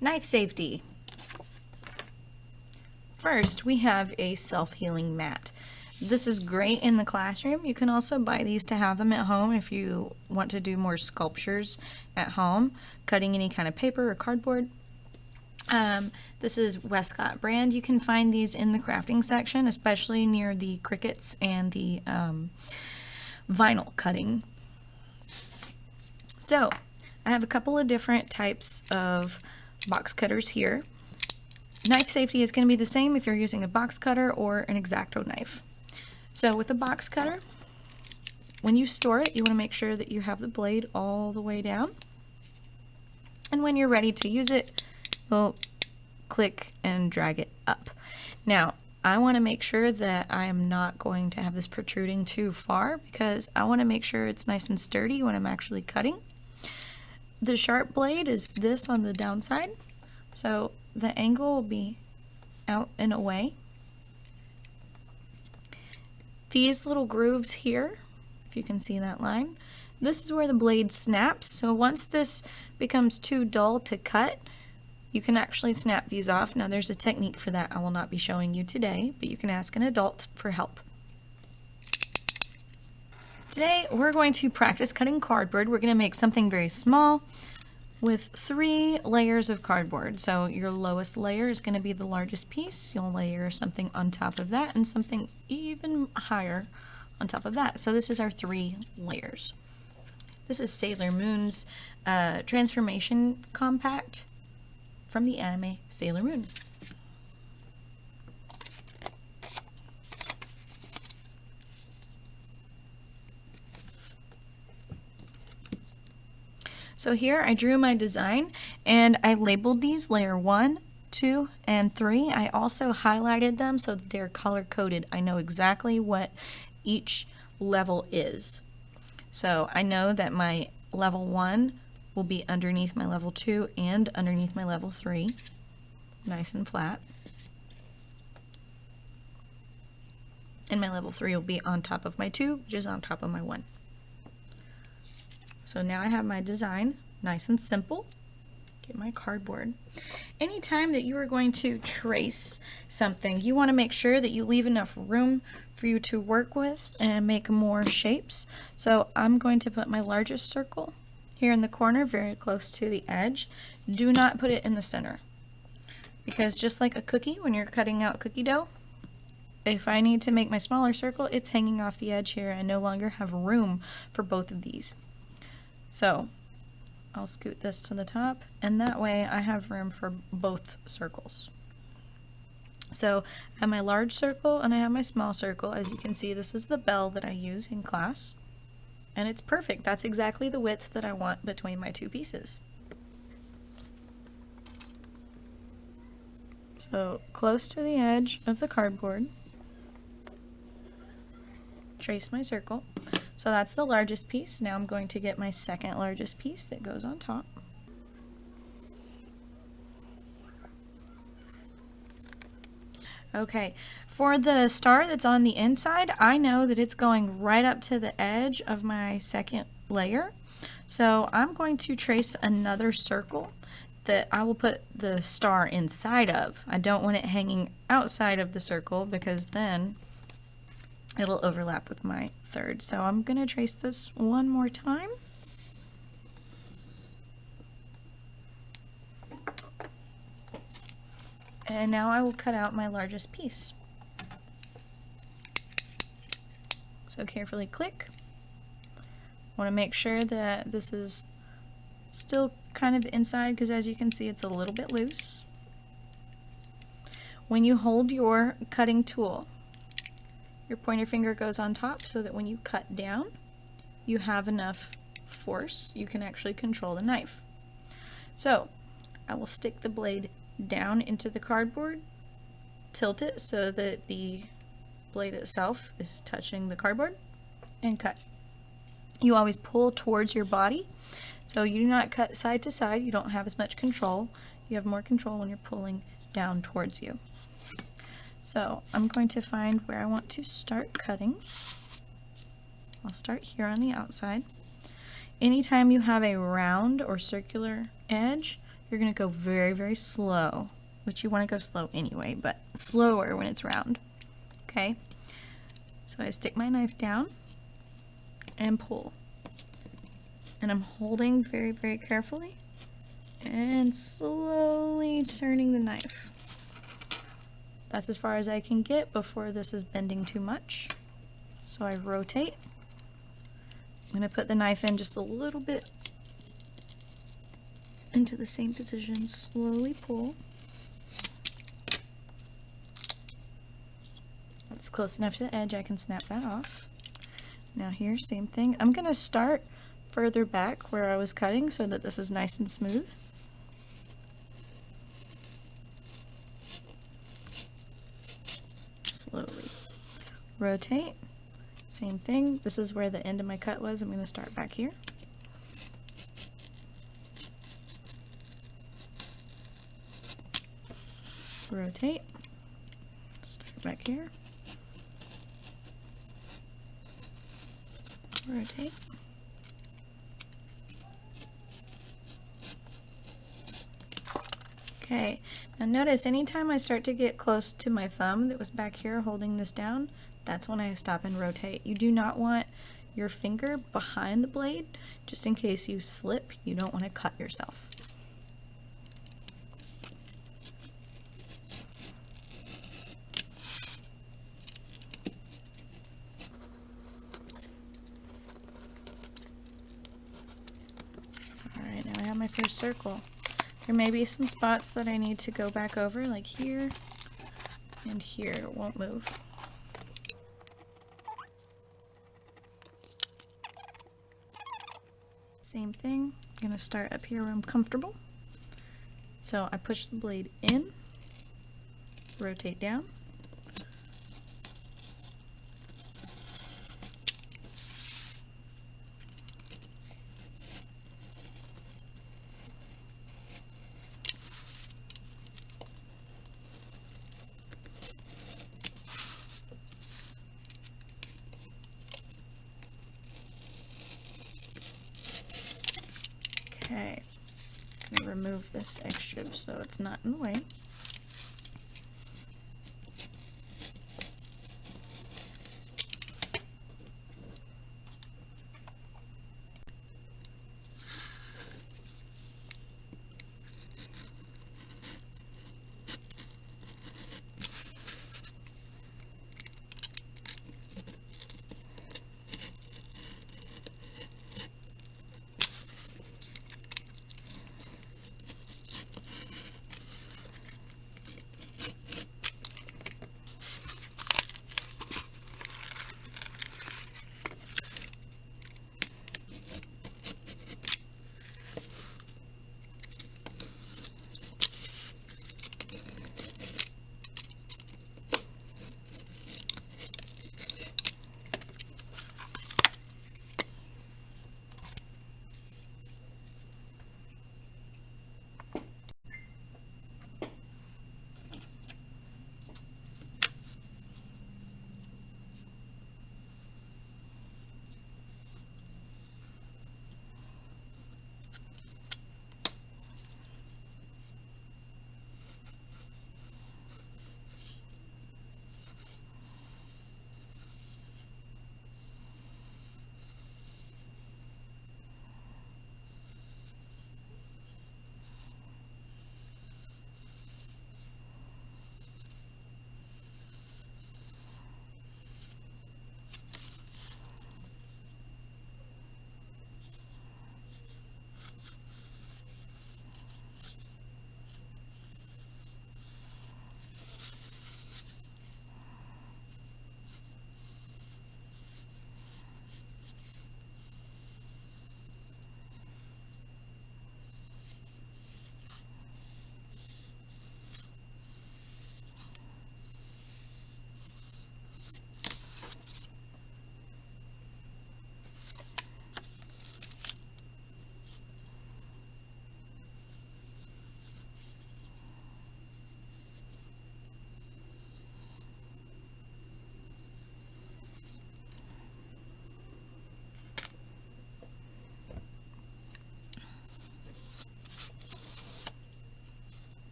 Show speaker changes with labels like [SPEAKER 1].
[SPEAKER 1] Knife safety. First, we have a self-healing mat. This is great in the classroom. You can also buy these to have them at home if you want to do more sculptures at home, cutting any kind of paper or cardboard. This is Westcott brand. You can find these in the crafting section, especially near the crickets and the vinyl cutting. So, I have a couple of different types of box cutters here. Knife safety is going to be the same if you're using a box cutter or an X-Acto knife. So with a box cutter, when you store it, you want to make sure that you have the blade all the way down. And when you're ready to use it, you'll click and drag it up. Now, I want to make sure that I am not going to have this protruding too far because I want to make sure it's nice and sturdy when I'm actually cutting. The sharp blade is this on the downside, so the angle will be out and away. These little grooves here, if you can see that line, this is where the blade snaps. So once this becomes too dull to cut, you can actually snap these off. Now there's a technique for that I will not be showing you today, but you can ask an adult for help. Today we're going to practice cutting cardboard. We're going to make something very small with 3 layers of cardboard. So your lowest layer is going to be the largest piece. You'll layer something on top of that and something even higher on top of that. So this is our 3 layers. This is Sailor Moon's transformation compact from the anime Sailor Moon. So here I drew my design and I labeled these layer 1, 2, and 3. I also highlighted them so that they're color coded. I know exactly what each level is. So I know that my level 1 will be underneath my level 2 and underneath my level 3, nice and flat. And my level 3 will be on top of my 2, which is on top of my 1. So now I have my design, nice and simple. Get my cardboard. Anytime that you are going to trace something, you want to make sure that you leave enough room for you to work with and make more shapes. So I'm going to put my largest circle here in the corner, very close to the edge. Do not put it in the center, because just like a cookie, when you're cutting out cookie dough, if I need to make my smaller circle, it's hanging off the edge here. I no longer have room for both of these. So I'll scoot this to the top, and that way I have room for both circles. So I have my large circle and I have my small circle. As you can see, this is the bell that I use in class, and it's perfect. That's exactly the width that I want between my 2 pieces. So close to the edge of the cardboard, trace my circle. So that's the largest piece. Now I'm going to get my second largest piece that goes on top. Okay, for the star that's on the inside, I know that it's going right up to the edge of my second layer. So I'm going to trace another circle that I will put the star inside of. I don't want it hanging outside of the circle because then it'll overlap with my third. So I'm going to trace this one more time. And now I will cut out my largest piece. So carefully click. Want to make sure that this is still kind of inside, because as you can see it's a little bit loose. When you hold your cutting tool, your pointer finger goes on top so that when you cut down, you have enough force. You can actually control the knife. So I will stick the blade down into the cardboard, tilt it so that the blade itself is touching the cardboard, and cut. You always pull towards your body, so you do not cut side to side. You don't have as much control. You have more control when you're pulling down towards you. So I'm going to find where I want to start cutting. I'll start here on the outside. Anytime you have a round or circular edge, you're going to go very, very slow, which you want to go slow anyway, but slower when it's round. Okay? So I stick my knife down and pull. And I'm holding very, very carefully and slowly turning the knife. That's as far as I can get before this is bending too much. So I rotate. I'm going to put the knife in just a little bit into the same position, slowly pull. That's close enough to the edge, I can snap that off. Now here, same thing. I'm going to start further back where I was cutting so that this is nice and smooth. Slowly rotate. Same thing. This is where the end of my cut was. I'm going to start back here. Rotate. Start back here. Rotate. Okay, now notice anytime I start to get close to my thumb that was back here holding this down, that's when I stop and rotate. You do not want your finger behind the blade, just in case you slip, you don't want to cut yourself. Alright, now I have my first circle. There may be some spots that I need to go back over, like here and here. It won't move. Same thing. I'm going to start up here where I'm comfortable. So I push the blade in, rotate down. Okay, I'm going to remove this extra so it's not in the way.